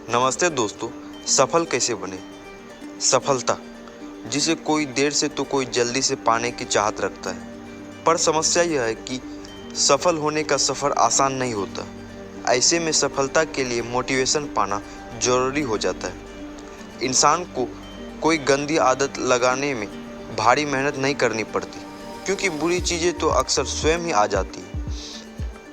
नमस्ते दोस्तों। सफल कैसे बने? सफलता जिसे कोई देर से तो कोई जल्दी से पाने की चाहत रखता है, पर समस्या यह है कि सफल होने का सफ़र आसान नहीं होता। ऐसे में सफलता के लिए मोटिवेशन पाना जरूरी हो जाता है। इंसान को कोई गंदी आदत लगाने में भारी मेहनत नहीं करनी पड़ती, क्योंकि बुरी चीज़ें तो अक्सर स्वयं ही आ जाती हैं।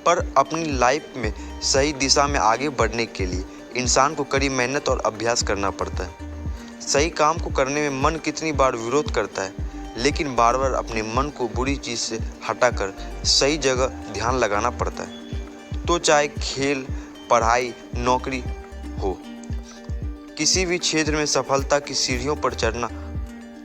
पर अपनी लाइफ में सही दिशा में आगे बढ़ने के लिए इंसान को कड़ी मेहनत और अभ्यास करना पड़ता है। सही काम को करने में मन कितनी बार विरोध करता है, लेकिन बार बार अपने मन को बुरी चीज़ से हटाकर सही जगह ध्यान लगाना पड़ता है। तो चाहे खेल, पढ़ाई, नौकरी हो, किसी भी क्षेत्र में सफलता की सीढ़ियों पर चढ़ना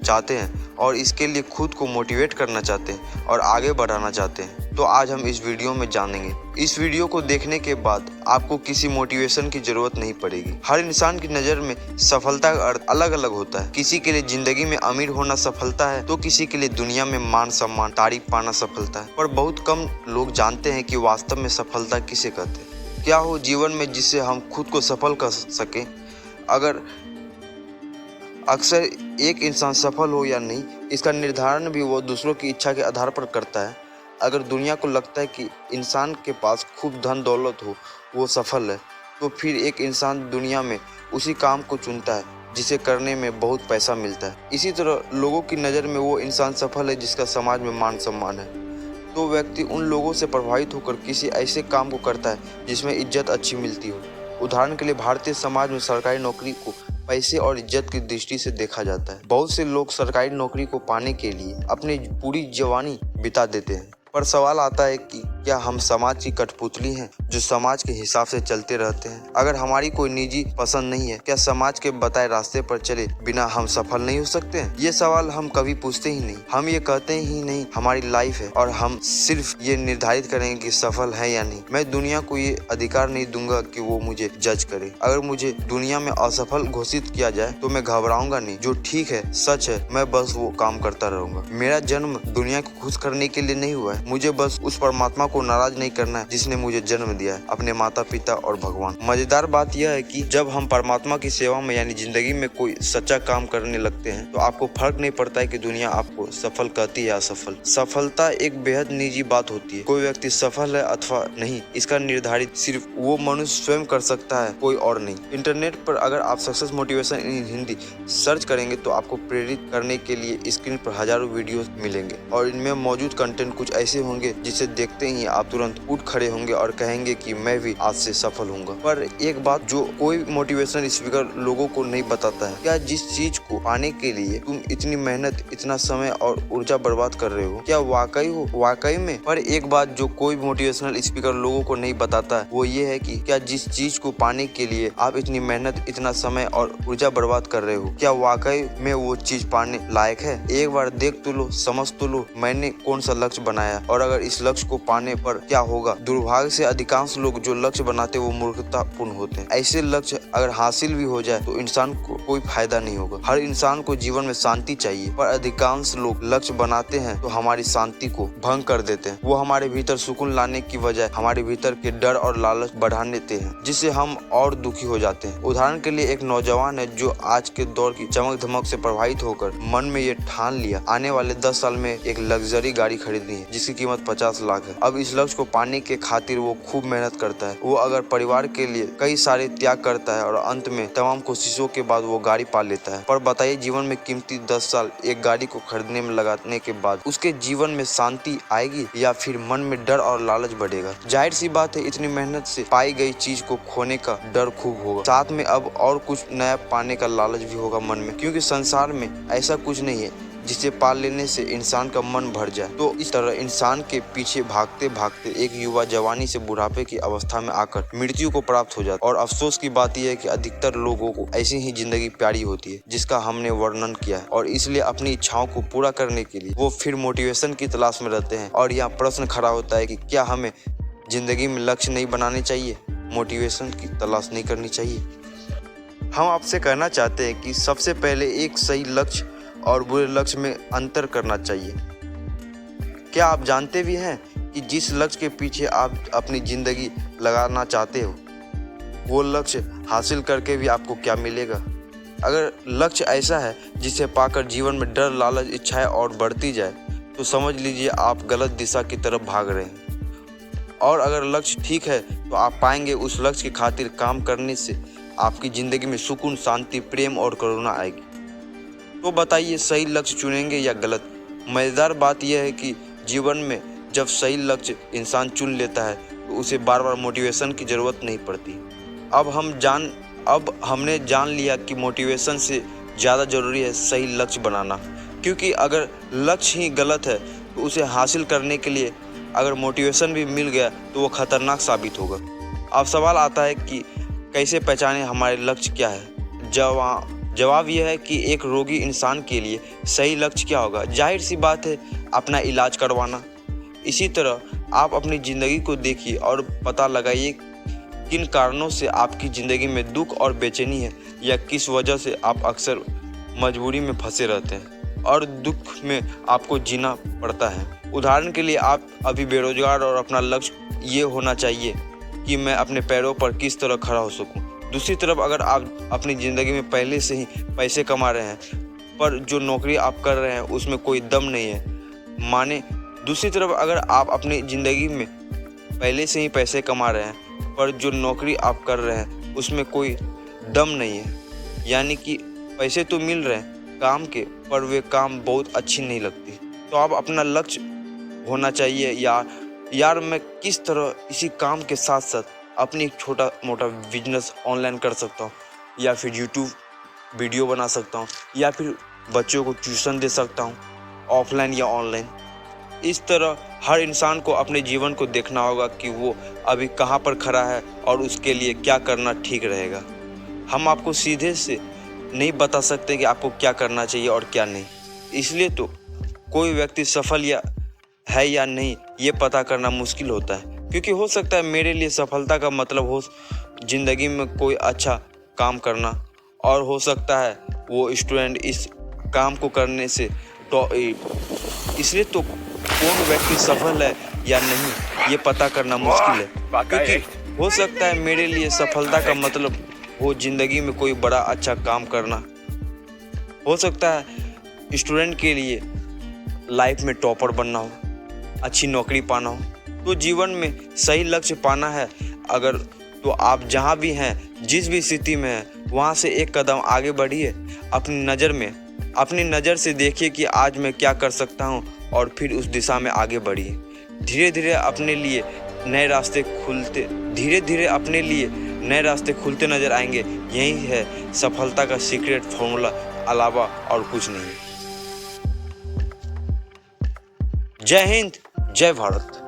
चाहते हैं और इसके लिए खुद को मोटिवेट करना चाहते हैं और आगे बढ़ाना चाहते हैं, तो आज हम इस वीडियो में जानेंगे। इस वीडियो को देखने के बाद आपको किसी मोटिवेशन की जरूरत नहीं पड़ेगी। हर इंसान की नज़र में सफलता का अर्थ अलग अलग होता है। किसी के लिए जिंदगी में अमीर होना सफलता है, तो किसी के लिए दुनिया में मान सम्मान, तारीफ पाना सफलता है। पर बहुत कम लोग जानते हैं कि वास्तव में सफलता किसे कहते हैं। क्या हो जीवन में जिससे हम खुद को सफल कर सकें। अक्सर एक इंसान सफल हो या नहीं, इसका निर्धारण भी वो दूसरों की इच्छा के आधार पर करता है। अगर दुनिया को लगता है कि इंसान के पास खूब धन दौलत हो वो सफल है, तो फिर एक इंसान दुनिया में उसी काम को चुनता है जिसे करने में बहुत पैसा मिलता है। इसी तरह लोगों की नज़र में वो इंसान सफल है जिसका समाज में मान सम्मान है। तो व्यक्ति उन लोगों से प्रभावित होकर किसी ऐसे काम को करता है जिसमें इज्जत अच्छी मिलती हो। उदाहरण के लिए भारतीय समाज में सरकारी नौकरी को पैसे और इज्जत की दृष्टि से देखा जाता है। बहुत से लोग सरकारी नौकरी को पाने के लिए अपनी पूरी जवानी बिता देते हैं। पर सवाल आता है कि क्या हम समाज की कठपुतली हैं जो समाज के हिसाब से चलते रहते हैं? अगर हमारी कोई निजी पसंद नहीं है, क्या समाज के बताए रास्ते पर चले बिना हम सफल नहीं हो सकते हैं? ये सवाल हम कभी पूछते ही नहीं। हम ये कहते ही नहीं हमारी लाइफ है और हम सिर्फ ये निर्धारित करेंगे कि सफल है या नहीं। मैं दुनिया को ये अधिकार नहीं दूंगा कि वो मुझे जज करे। अगर मुझे दुनिया में असफल घोषित किया जाए तो मैं घबराऊंगा नहीं। जो ठीक है, सच है, मैं बस वो काम करता रहूंगा। मेरा जन्म दुनिया को खुश करने के लिए नहीं हुआ है। मुझे बस उस परमात्मा को नाराज नहीं करना है जिसने मुझे जन्म दिया है, अपने माता पिता और भगवान। मजेदार बात यह है कि जब हम परमात्मा की सेवा में यानी जिंदगी में कोई सच्चा काम करने लगते हैं, तो आपको फर्क नहीं पड़ता है कि दुनिया आपको सफल कहती है या असफल। सफलता एक बेहद निजी बात होती है। कोई व्यक्ति सफल है अथवा नहीं, इसका निर्धारित सिर्फ वो मनुष्य स्वयं कर सकता है, कोई और नहीं। इंटरनेट पर अगर आप success motivation in Hindi search करेंगे तो आपको प्रेरित करने के लिए स्क्रीन पर हजारों वीडियो मिलेंगे और इनमें मौजूद कंटेंट कुछ ऐसे होंगे जिसे देखते ही आप तुरंत उठ खड़े होंगे और कहेंगे कि मैं भी आज से सफल होऊंगा। पर एक बात जो कोई मोटिवेशनल स्पीकर लोगों को नहीं बताता है, क्या जिस चीज को पाने के लिए तुम इतनी मेहनत, इतना समय और ऊर्जा बर्बाद कर रहे हो, क्या वाकई में? पर एक बात जो कोई मोटिवेशनल स्पीकर लोगों को नहीं बताता है, वो ये है कि क्या जिस चीज को पाने के लिए आप इतनी मेहनत, इतना समय और ऊर्जा बर्बाद कर रहे हो, क्या वाकई में वो चीज पाने लायक है? एक बार देख तो लो, समझ तो लो मैंने कौन सा लक्ष्य बनाया और अगर इस लक्ष्य को पाने पर क्या होगा। दुर्भाग्य से अधिकांश लोग जो लक्ष्य बनाते वो मूर्खतापूर्ण होते हैं। ऐसे लक्ष्य अगर हासिल भी हो जाए तो इंसान को कोई फायदा नहीं होगा। हर इंसान को जीवन में शांति चाहिए, पर अधिकांश लोग लक्ष्य बनाते हैं तो हमारी शांति को भंग कर देते हैं। वो हमारे भीतर सुकून लाने की बजाय हमारे भीतर के डर और लालच बढ़ा देते हैं, जिससे हम और दुखी हो जाते हैं। उदाहरण के लिए एक नौजवान है जो आज के दौर की चमक धमक से प्रभावित होकर मन में ये ठान लिया आने वाले 10 साल में एक लग्जरी गाड़ी खरीदनी है जिसकी कीमत 50 लाख है। अब इस लक्ष्य को पाने के खातिर वो खूब मेहनत करता है। वो अगर परिवार के लिए कई सारे त्याग करता है और अंत में तमाम कोशिशों के बाद वो गाड़ी पा लेता है। पर बताइए, जीवन में कीमती 10 साल एक गाड़ी को खरीदने में लगाने के बाद उसके जीवन में शांति आएगी या फिर मन में डर और लालच बढ़ेगा? जाहिर सी बात है, इतनी मेहनत से पाई गई चीज को खोने का डर खूब होगा, साथ में अब और कुछ नया पाने का लालच भी होगा मन में, क्योंकि संसार में ऐसा कुछ नहीं है जिसे पा लेने से इंसान का मन भर जाए। तो इस तरह इंसान के पीछे भागते भागते एक युवा जवानी से बुढ़ापे की अवस्था में आकर मृत्यु को प्राप्त हो जाता है। और अफसोस की बात यह है कि अधिकतर लोगों को ऐसी ही जिंदगी प्यारी होती है जिसका हमने वर्णन किया है, और इसलिए अपनी इच्छाओं को पूरा करने के लिए वो फिर मोटिवेशन की तलाश में रहते हैं। और यहाँ प्रश्न खड़ा होता है कि क्या हमें जिंदगी में लक्ष्य नहीं बनाने चाहिए, मोटिवेशन की तलाश नहीं करनी चाहिए? हम आपसे कहना चाहते हैं कि सबसे पहले एक सही लक्ष्य और बुरे लक्ष्य में अंतर करना चाहिए। क्या आप जानते भी हैं कि जिस लक्ष्य के पीछे आप अपनी जिंदगी लगाना चाहते हो, वो लक्ष्य हासिल करके भी आपको क्या मिलेगा। अगर लक्ष्य ऐसा है जिसे पाकर जीवन में डर, लालच, इच्छाएं और बढ़ती जाए तो समझ लीजिए आप गलत दिशा की तरफ भाग रहे हैं। और अगर लक्ष्य ठीक है तो आप पाएंगे उस लक्ष्य की खातिर काम करने से आपकी ज़िंदगी में सुकून, शांति, प्रेम और करुणा आएगी। तो बताइए, सही लक्ष्य चुनेंगे या गलत? मज़ेदार बात यह है कि जीवन में जब सही लक्ष्य इंसान चुन लेता है तो उसे बार बार मोटिवेशन की ज़रूरत नहीं पड़ती। अब हमने जान लिया कि मोटिवेशन से ज़्यादा ज़रूरी है सही लक्ष्य बनाना, क्योंकि अगर लक्ष्य ही गलत है तो उसे हासिल करने के लिए अगर मोटिवेशन भी मिल गया तो वो खतरनाक साबित होगा। अब सवाल आता है कि कैसे पहचानें हमारे लक्ष्य क्या है। जवाब यह है कि एक रोगी इंसान के लिए सही लक्ष्य क्या होगा? जाहिर सी बात है, अपना इलाज करवाना। इसी तरह आप अपनी ज़िंदगी को देखिए और पता लगाइए किन कारणों से आपकी ज़िंदगी में दुख और बेचैनी है, या किस वजह से आप अक्सर मजबूरी में फंसे रहते हैं और दुख में आपको जीना पड़ता है। उदाहरण के लिए, आप अभी बेरोजगार और अपना लक्ष्य ये होना चाहिए कि मैं अपने पैरों पर किस तरह खड़ा हो सकूं। दूसरी तरफ अगर आप अपनी ज़िंदगी में पहले से ही पैसे कमा रहे हैं पर जो नौकरी आप कर रहे हैं उसमें कोई दम नहीं है, दूसरी तरफ अगर आप अपनी ज़िंदगी में पहले से ही पैसे कमा रहे हैं पर जो नौकरी आप कर रहे हैं उसमें कोई दम नहीं है, यानी कि पैसे तो मिल रहे हैं काम के पर वे काम बहुत अच्छी नहीं लगती, तो आप अपना लक्ष्य होना चाहिए यार मैं किस तरह इसी काम के साथ साथ अपनी एक छोटा मोटा बिजनेस ऑनलाइन कर सकता हूँ, या फिर यूट्यूब वीडियो बना सकता हूँ, या फिर बच्चों को ट्यूशन दे सकता हूँ ऑफलाइन या ऑनलाइन। इस तरह हर इंसान को अपने जीवन को देखना होगा कि वो अभी कहाँ पर खड़ा है और उसके लिए क्या करना ठीक रहेगा। हम आपको सीधे से नहीं बता सकते कि आपको क्या करना चाहिए और क्या नहीं, इसलिए तो कोई व्यक्ति सफल है या नहीं ये पता करना मुश्किल होता है, क्योंकि हो सकता है मेरे लिए सफलता का मतलब हो ज़िंदगी में कोई अच्छा काम करना, और हो सकता है वो स्टूडेंट इस काम को करने से तो इसलिए तो कौन व्यक्ति सफल है या नहीं ये पता करना मुश्किल है, क्योंकि हो सकता है मेरे लिए सफलता का मतलब हो ज़िंदगी में कोई बड़ा अच्छा काम करना, हो सकता है स्टूडेंट के लिए लाइफ में टॉपर बनना हो, अच्छी नौकरी पाना हो। तो जीवन में सही लक्ष्य पाना है अगर तो आप जहाँ भी हैं, जिस भी स्थिति में हैं, वहाँ से एक कदम आगे बढ़िए। अपनी नज़र से देखिए कि आज मैं क्या कर सकता हूँ और फिर उस दिशा में आगे बढ़िए। धीरे धीरे अपने लिए नए रास्ते खुलते नज़र आएंगे। यही है सफलता का सीक्रेट फॉर्मूला, अलावा और कुछ नहीं। जय हिंद, जय भारत।